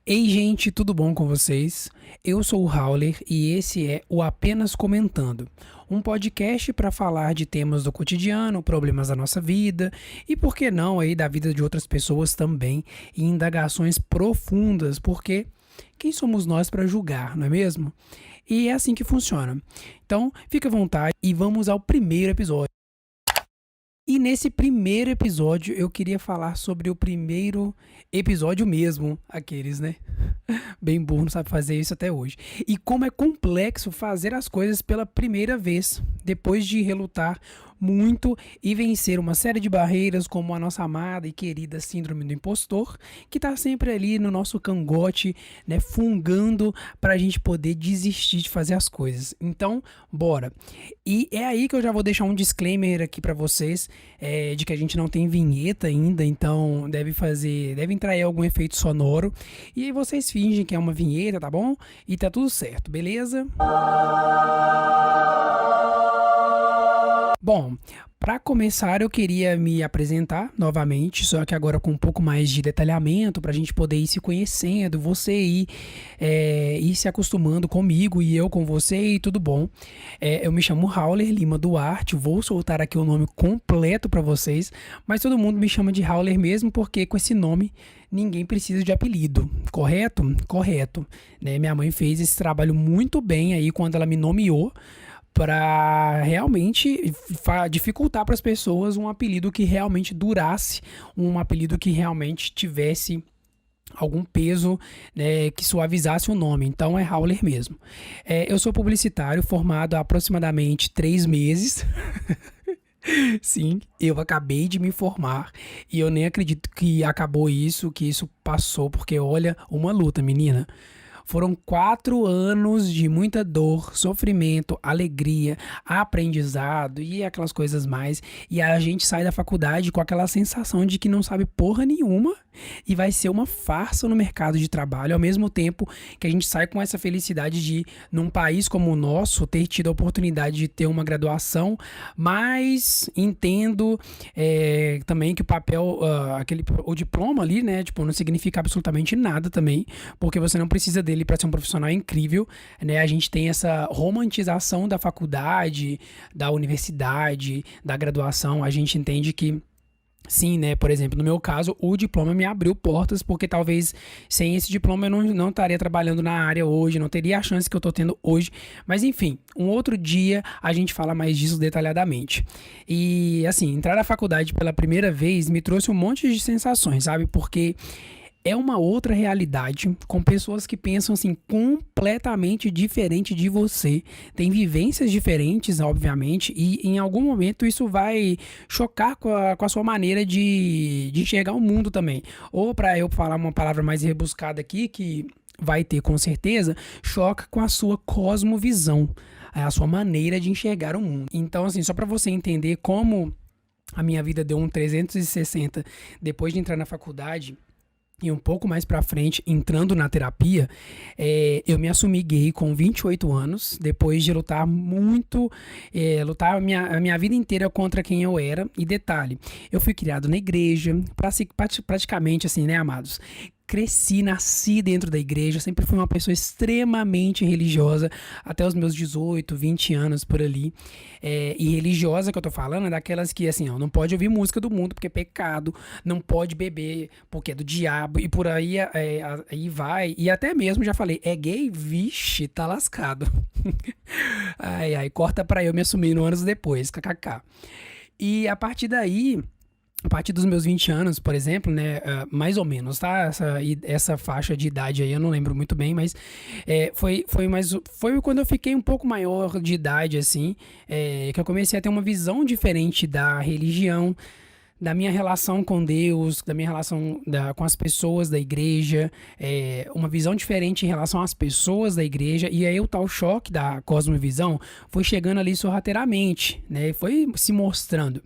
Ei, gente, tudo bom com vocês? Eu sou o Howler e esse é o Apenas Comentando, um podcast para falar de temas do cotidiano, problemas da nossa vida e, por que não, aí da vida de outras pessoas também, e indagações profundas, porque quem somos nós para julgar, não é mesmo? E é assim que funciona. Então, fique à vontade e vamos ao primeiro episódio. E nesse primeiro episódio eu queria falar sobre o primeiro episódio mesmo, aqueles, né? Bem burro, não sabe fazer isso até hoje. E como é complexo fazer as coisas pela primeira vez, depois de relutar muito e vencer uma série de barreiras, como a nossa amada e querida síndrome do impostor, que tá sempre ali no nosso cangote, né, fungando pra gente poder desistir de fazer as coisas. Então, bora. E é aí que eu já vou deixar um disclaimer aqui pra vocês, de que a gente não tem vinheta ainda, então deve entrar aí algum efeito sonoro. E aí vocês fingem que é uma vinheta, tá bom? E tá tudo certo, beleza? Bom, para começar eu queria me apresentar novamente, só que agora com um pouco mais de detalhamento, para a gente poder ir se conhecendo, você ir se acostumando comigo e eu com você e tudo bom. Eu me chamo Howler Lima Duarte, vou soltar aqui o nome completo para vocês, mas todo mundo me chama de Howler mesmo porque com esse nome ninguém precisa de apelido, correto? Correto. Né? Minha mãe fez esse trabalho muito bem aí quando ela me nomeou para realmente dificultar para as pessoas um apelido que realmente durasse, um apelido que realmente tivesse algum peso, né, que suavizasse o nome. Então é Howler mesmo. Eu sou publicitário formado há aproximadamente 3 meses. Sim, eu acabei de me formar e eu nem acredito que acabou isso, que isso passou, porque olha, uma luta, menina. Foram 4 anos de muita dor, sofrimento, alegria, aprendizado e aquelas coisas mais. E a gente sai da faculdade com aquela sensação de que não sabe porra nenhuma e vai ser uma farsa no mercado de trabalho, ao mesmo tempo que a gente sai com essa felicidade de, num país como o nosso, ter tido a oportunidade de ter uma graduação, mas entendo também que o papel, o diploma ali, né, tipo, não significa absolutamente nada também, porque você não precisa dele para ser um profissional incrível, né? A gente tem essa romantização da faculdade, da universidade, da graduação. A gente entende que sim, né? Por exemplo, no meu caso, o diploma me abriu portas, porque talvez sem esse diploma eu não estaria trabalhando na área hoje, não teria a chance que eu estou tendo hoje. Mas enfim, um outro dia a gente fala mais disso detalhadamente. E assim, entrar na faculdade pela primeira vez me trouxe um monte de sensações, sabe? Porque é uma outra realidade, com pessoas que pensam assim completamente diferente de você, tem vivências diferentes, obviamente, e em algum momento isso vai chocar com a sua maneira de enxergar o mundo também. Ou para eu falar uma palavra mais rebuscada aqui, que vai ter com certeza, choca com a sua cosmovisão, a sua maneira de enxergar o mundo. Então, assim, só para você entender como a minha vida deu um 360 depois de entrar na faculdade. E um pouco mais pra frente, entrando na terapia, eu me assumi gay com 28 anos, depois de lutar muito, lutar a minha vida inteira contra quem eu era. E detalhe, eu fui criado na igreja, praticamente assim, né, amados? Cresci, nasci dentro da igreja, sempre fui uma pessoa extremamente religiosa, até os meus 18, 20 anos por ali. E religiosa que eu tô falando é daquelas que, assim, ó, não pode ouvir música do mundo porque é pecado, não pode beber porque é do diabo, e por aí, aí vai. E até mesmo, já falei, é gay? Vixe, tá lascado. Ai, ai, corta pra eu me assumir anos depois, kkk. E a partir daí. A partir dos meus 20 anos, por exemplo, né, mais ou menos, tá? Essa faixa de idade aí eu não lembro muito bem, mas foi quando eu fiquei um pouco maior de idade, assim, que eu comecei a ter uma visão diferente da religião, da minha relação com Deus, da minha relação com as pessoas da igreja, uma visão diferente em relação às pessoas da igreja, e aí o tal choque da cosmovisão foi chegando ali sorrateiramente, né? Foi se mostrando.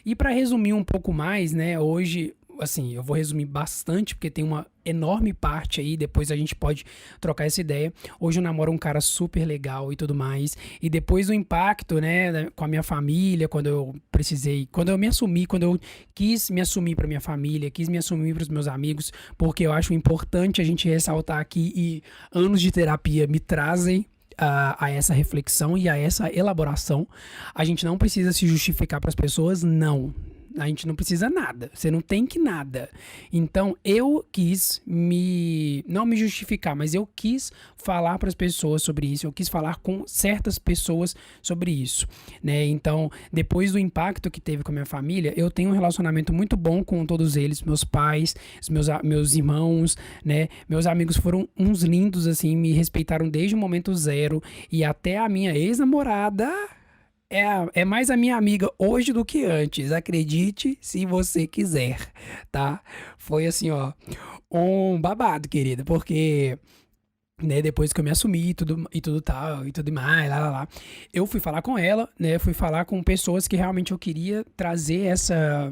E para resumir um pouco mais, né, hoje assim, eu vou resumir bastante, porque tem uma enorme parte aí, depois a gente pode trocar essa ideia. Hoje eu namoro um cara super legal e tudo mais, e depois do impacto, né, com a minha família, quando eu me assumi, quando eu quis me assumir para minha família, quis me assumir para os meus amigos, porque eu acho importante a gente ressaltar aqui, e anos de terapia me trazem a essa reflexão e a essa elaboração. A gente não precisa se justificar para as pessoas, não. A gente não precisa nada, você não tem que nada. Então eu quis não me justificar, mas eu quis falar para as pessoas sobre isso, eu quis falar com certas pessoas sobre isso, né? Então, depois do impacto que teve com a minha família, eu tenho um relacionamento muito bom com todos eles, meus pais, meus irmãos, né? Meus amigos foram uns lindos, assim, me respeitaram desde o momento zero, e até a minha ex-namorada é mais a minha amiga hoje do que antes, acredite se você quiser, tá? Foi assim, ó, um babado, querida, porque, né, depois que eu me assumi e tudo tal, e tudo mais, lá, eu fui falar com ela, né, fui falar com pessoas que realmente eu queria trazer essa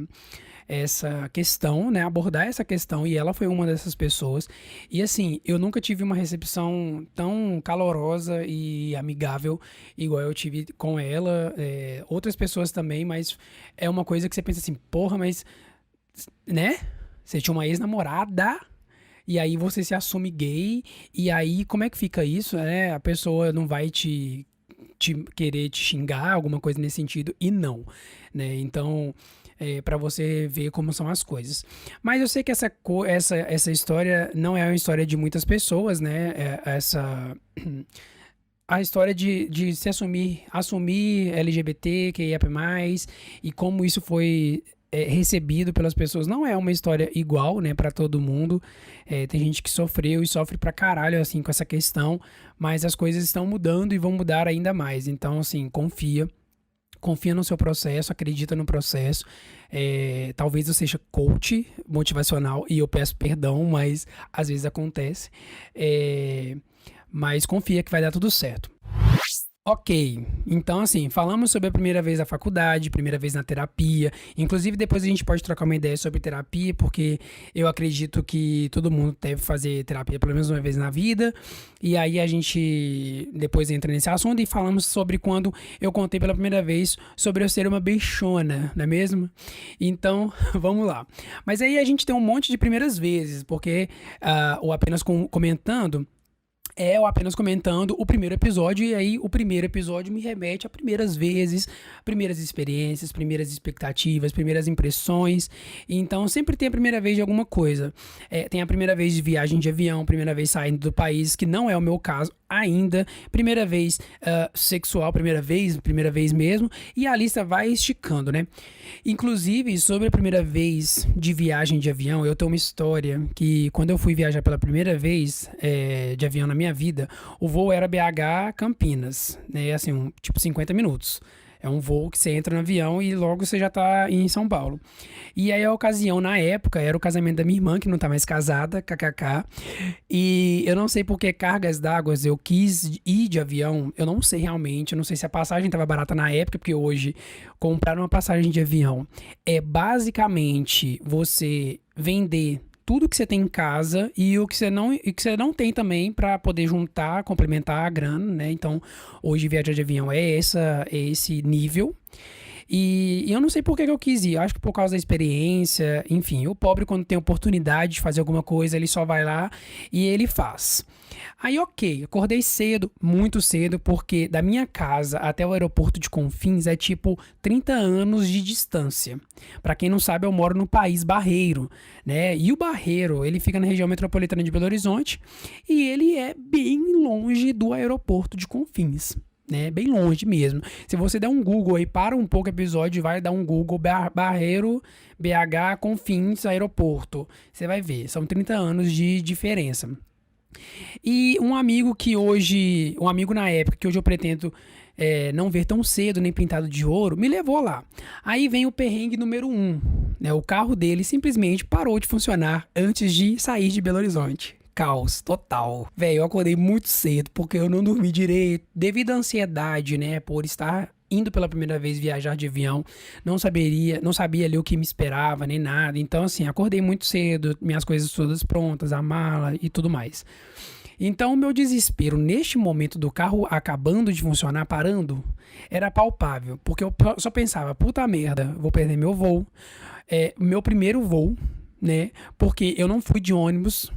questão, né, abordar essa questão, e ela foi uma dessas pessoas. E assim, eu nunca tive uma recepção tão calorosa e amigável igual eu tive com ela, outras pessoas também, mas é uma coisa que você pensa assim, porra, mas, né, você tinha uma ex-namorada, e aí você se assume gay, e aí como é que fica isso, né? A pessoa não vai querer te xingar, alguma coisa nesse sentido, e não, né? Então, para você ver como são as coisas. Mas eu sei que essa história não é uma história de muitas pessoas, né? A história de se assumir LGBT, QIAP+, e como isso foi recebido pelas pessoas, não é uma história igual, né, para todo mundo. Tem gente que sofreu e sofre pra caralho, assim, com essa questão, mas as coisas estão mudando e vão mudar ainda mais. Então, assim, confia no seu processo, acredita no processo. Talvez eu seja coach motivacional e eu peço perdão, mas às vezes acontece. Mas confia que vai dar tudo certo. Ok, então assim, falamos sobre a primeira vez na faculdade, primeira vez na terapia. Inclusive, depois a gente pode trocar uma ideia sobre terapia, porque eu acredito que todo mundo deve fazer terapia pelo menos uma vez na vida. E aí a gente depois entra nesse assunto e falamos sobre quando eu contei pela primeira vez sobre eu ser uma bichona, não é mesmo? Então, vamos lá. Mas aí a gente tem um monte de primeiras vezes, porque ou apenas comentando. Eu apenas comentando o primeiro episódio, e aí o primeiro episódio me remete a primeiras vezes, primeiras experiências, primeiras expectativas, primeiras impressões. Então sempre tem a primeira vez de alguma coisa. Tem a primeira vez de viagem de avião, primeira vez saindo do país, que não é o meu caso ainda, primeira vez sexual, primeira vez mesmo, e a lista vai esticando, né? Inclusive, sobre a primeira vez de viagem de avião, eu tenho uma história que quando eu fui viajar pela primeira vez de avião na minha vida, o voo era BH Campinas, né? Assim, tipo 50 minutos. É um voo que você entra no avião e logo você já tá em São Paulo. E aí a ocasião, na época, era o casamento da minha irmã, que não tá mais casada, kkk. E eu não sei por que cargas d'água eu quis ir de avião, eu não sei realmente, eu não sei se a passagem tava barata na época, porque hoje comprar uma passagem de avião é basicamente você vender tudo que você tem em casa e o que você não tem também para poder juntar, complementar a grana, né? Então, hoje viajar de avião é esse nível. E eu não sei por que eu quis ir, eu acho que por causa da experiência, enfim, o pobre quando tem oportunidade de fazer alguma coisa, ele só vai lá e ele faz. Aí ok, acordei cedo, muito cedo, porque da minha casa até o aeroporto de Confins é tipo 30 anos de distância. Pra quem não sabe, eu moro no país Barreiro, né? E o Barreiro, ele fica na região metropolitana de Belo Horizonte e ele é bem longe do aeroporto de Confins. Né, bem longe mesmo. Se você der um Google aí, para um pouco o episódio e vai dar um Google Barreiro, BH, Confins, aeroporto. Você vai ver, são 30 anos de diferença. E um amigo na época, que hoje eu pretendo não ver tão cedo, nem pintado de ouro, me levou lá. Aí vem o perrengue número 1, né, o carro dele simplesmente parou de funcionar antes de sair de Belo Horizonte. Caos total. Velho, eu acordei muito cedo porque eu não dormi direito devido à ansiedade, né, por estar indo pela primeira vez viajar de avião, não sabia ali o que me esperava, nem nada. Então, assim, acordei muito cedo, minhas coisas todas prontas, a mala e tudo mais. Então, o meu desespero neste momento do carro acabando de funcionar, parando, era palpável, porque eu só pensava, puta merda, vou perder meu voo, meu primeiro voo, né? Porque eu não fui de ônibus,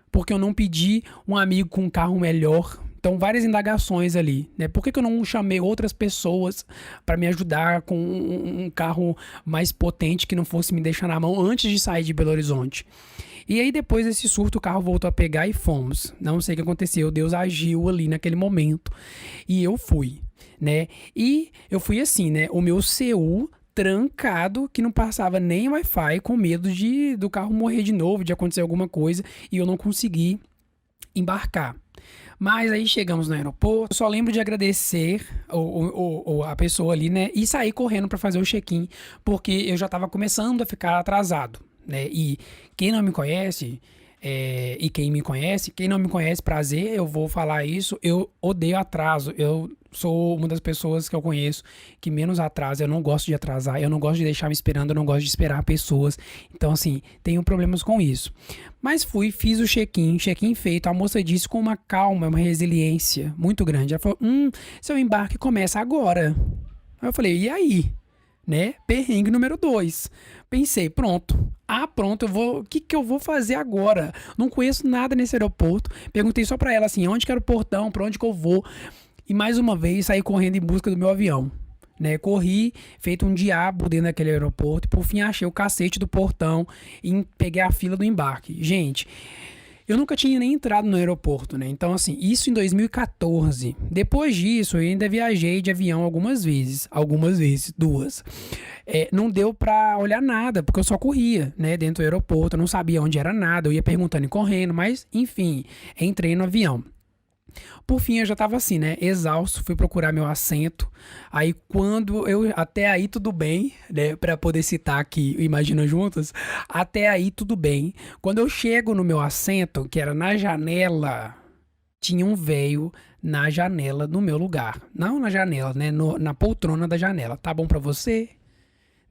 porque eu não pedi um amigo com um carro melhor. Então, várias indagações ali, né? Por que eu não chamei outras pessoas para me ajudar com um carro mais potente que não fosse me deixar na mão antes de sair de Belo Horizonte? E aí, depois desse surto, o carro voltou a pegar e fomos. Não sei o que aconteceu, Deus agiu ali naquele momento e eu fui, né? E eu fui assim, né? O meu CU trancado, que não passava nem Wi-Fi, com medo do carro morrer de novo, de acontecer alguma coisa, e eu não consegui embarcar. Mas aí chegamos no aeroporto, eu só lembro de agradecer a pessoa ali, né? E sair correndo para fazer o check-in, porque eu já estava começando a ficar atrasado, né? E quem não me conhece, e quem não me conhece, prazer, eu vou falar isso, eu odeio atraso, eu sou uma das pessoas que eu conheço que menos atrasa, eu não gosto de atrasar, eu não gosto de deixar me esperando, eu não gosto de esperar pessoas, então assim, tenho problemas com isso. Mas fiz o check-in feito, a moça disse com uma calma, uma resiliência muito grande, ela falou, seu embarque começa agora. Aí eu falei, e aí? Né? Perrengue número 2. Pensei, pronto. Pronto, o que eu vou fazer agora? Não conheço nada nesse aeroporto. Perguntei só pra ela assim, onde que era o portão, pra onde que eu vou? E mais uma vez saí correndo em busca do meu avião. Né? Corri, feito um diabo dentro daquele aeroporto e por fim achei o cacete do portão e peguei a fila do embarque. Gente, eu nunca tinha nem entrado no aeroporto, né? Então, assim, isso em 2014. Depois disso, eu ainda viajei de avião algumas vezes, duas. Não deu pra olhar nada, porque eu só corria, né, dentro do aeroporto, eu não sabia onde era nada, eu ia perguntando e correndo, mas, enfim, entrei no avião. Por fim, eu já tava assim, né? Exausto, fui procurar meu assento. Aí, até aí tudo bem, né? Pra poder citar aqui, Imagina Juntas. Até aí tudo bem. Quando eu chego no meu assento, que era na janela, tinha um velho na janela, no meu lugar. Não na janela, né? Na poltrona da janela. Tá bom pra você?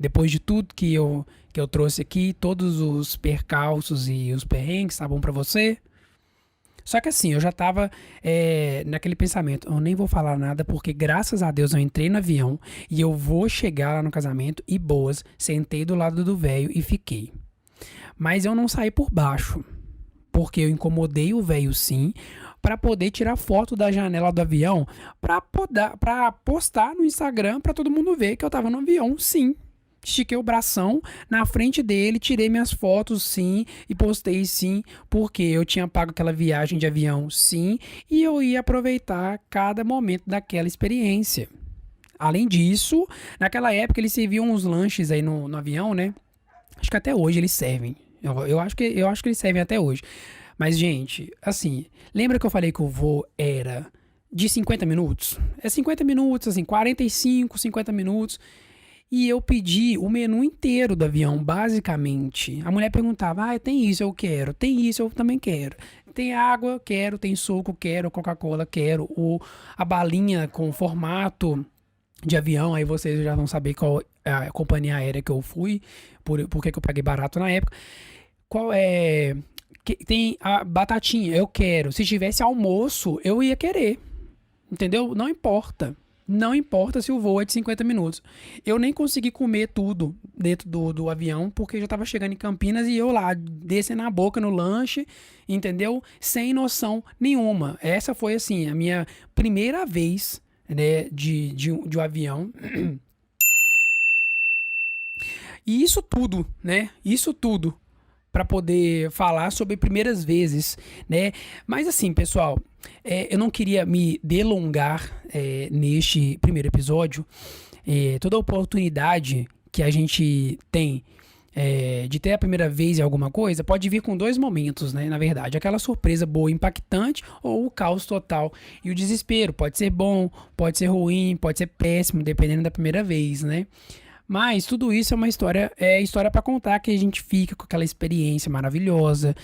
Depois de tudo que eu trouxe aqui, todos os percalços e os perrengues, tá bom pra você? Só que assim, eu já tava naquele pensamento, eu nem vou falar nada porque graças a Deus eu entrei no avião e eu vou chegar lá no casamento e boas, sentei do lado do velho e fiquei. Mas eu não saí por baixo, porque eu incomodei o velho sim, para poder tirar foto da janela do avião, para postar no Instagram para todo mundo ver que eu tava no avião sim. Estiquei o bração na frente dele, tirei minhas fotos sim e postei sim, porque eu tinha pago aquela viagem de avião sim e eu ia aproveitar cada momento daquela experiência. Além disso, naquela época eles serviam uns lanches aí no avião, né? Acho que até hoje eles servem. Eu acho que eles servem até hoje. Mas, gente, assim, lembra que eu falei que o voo era de 50 minutos? É 50 minutos, assim, 45, 50 minutos. E eu pedi o menu inteiro do avião, basicamente. A mulher perguntava, tem isso, eu quero. Tem isso, eu também quero. Tem água, quero. Tem suco, quero. Coca-Cola, quero. A balinha com formato de avião, aí vocês já vão saber qual é a companhia aérea que eu fui, por que eu paguei barato na época. Qual é... Tem a batatinha, eu quero. Se tivesse almoço, eu ia querer. Entendeu? Não importa. Não importa se o voo é de 50 minutos. Eu nem consegui comer tudo dentro do avião, porque já estava chegando em Campinas e eu lá, descendo a boca no lanche, entendeu? Sem noção nenhuma. Essa foi, assim, a minha primeira vez, né, de um avião. E isso tudo, né? Isso tudo para poder falar sobre primeiras vezes, né? Mas assim, pessoal, eu não queria me delongar neste primeiro episódio. Toda oportunidade que a gente tem de ter a primeira vez em alguma coisa pode vir com dois momentos, né? Na verdade, aquela surpresa boa, impactante, ou o caos total e o desespero. Pode ser bom, pode ser ruim, pode ser péssimo, dependendo da primeira vez, né? Mas tudo isso é história para contar, que a gente fica com aquela experiência maravilhosa,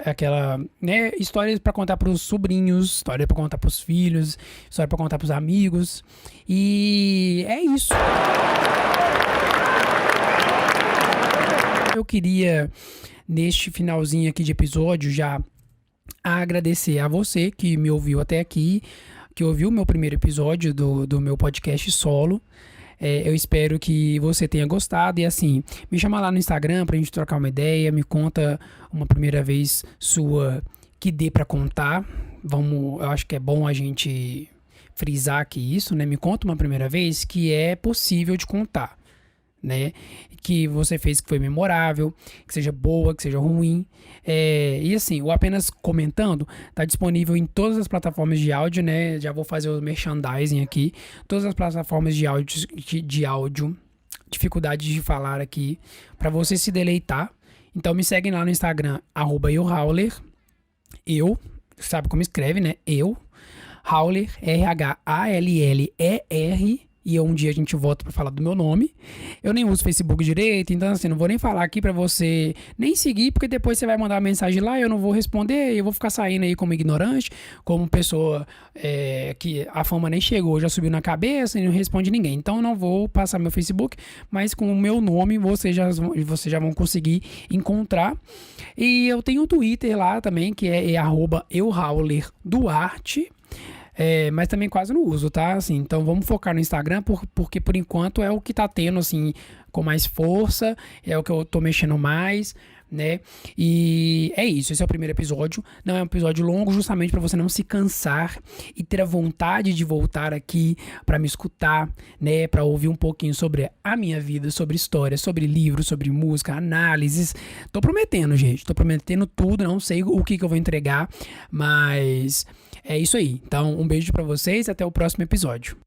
aquela, né, histórias para contar para os sobrinhos, história para contar para os filhos, história para contar para os amigos. E é isso. Eu queria, neste finalzinho aqui de episódio, já agradecer a você que me ouviu até aqui, que ouviu o meu primeiro episódio do meu podcast solo. Eu espero que você tenha gostado e assim, me chama lá no Instagram pra gente trocar uma ideia, me conta uma primeira vez sua que dê pra contar. Eu acho que é bom a gente frisar aqui isso, né? Me conta uma primeira vez que é possível de contar, né? Que você fez que foi memorável, que seja boa, que seja ruim. E assim, o Apenas Comentando tá disponível em todas as plataformas de áudio, né? Já vou fazer o merchandising aqui. Todas as plataformas de áudio, dificuldade de falar aqui, para você se deleitar. Então me segue lá no Instagram, @euhauler. Sabe como escreve, né? Hauler, RHALLER. E um dia a gente volta pra falar do meu nome. Eu nem uso Facebook direito, então assim, não vou nem falar aqui pra você nem seguir, porque depois você vai mandar uma mensagem lá e eu não vou responder, e eu vou ficar saindo aí como ignorante, como pessoa que a fama nem chegou, já subiu na cabeça e não responde ninguém. Então eu não vou passar meu Facebook, mas com o meu nome vocês já vão conseguir encontrar. E eu tenho o Twitter lá também, que é @euhaulerduarte. Mas também quase não uso, tá? Assim, então vamos focar no Instagram, porque por enquanto é o que tá tendo, assim, com mais força, é o que eu tô mexendo mais, né? E é isso, esse é o primeiro episódio. Não é um episódio longo, justamente para você não se cansar e ter a vontade de voltar aqui para me escutar, né? Para ouvir um pouquinho sobre a minha vida, sobre história, sobre livros, sobre música, análises. Tô prometendo, gente, tô prometendo tudo, não sei o que eu vou entregar, mas é isso aí. Então, um beijo para vocês e até o próximo episódio.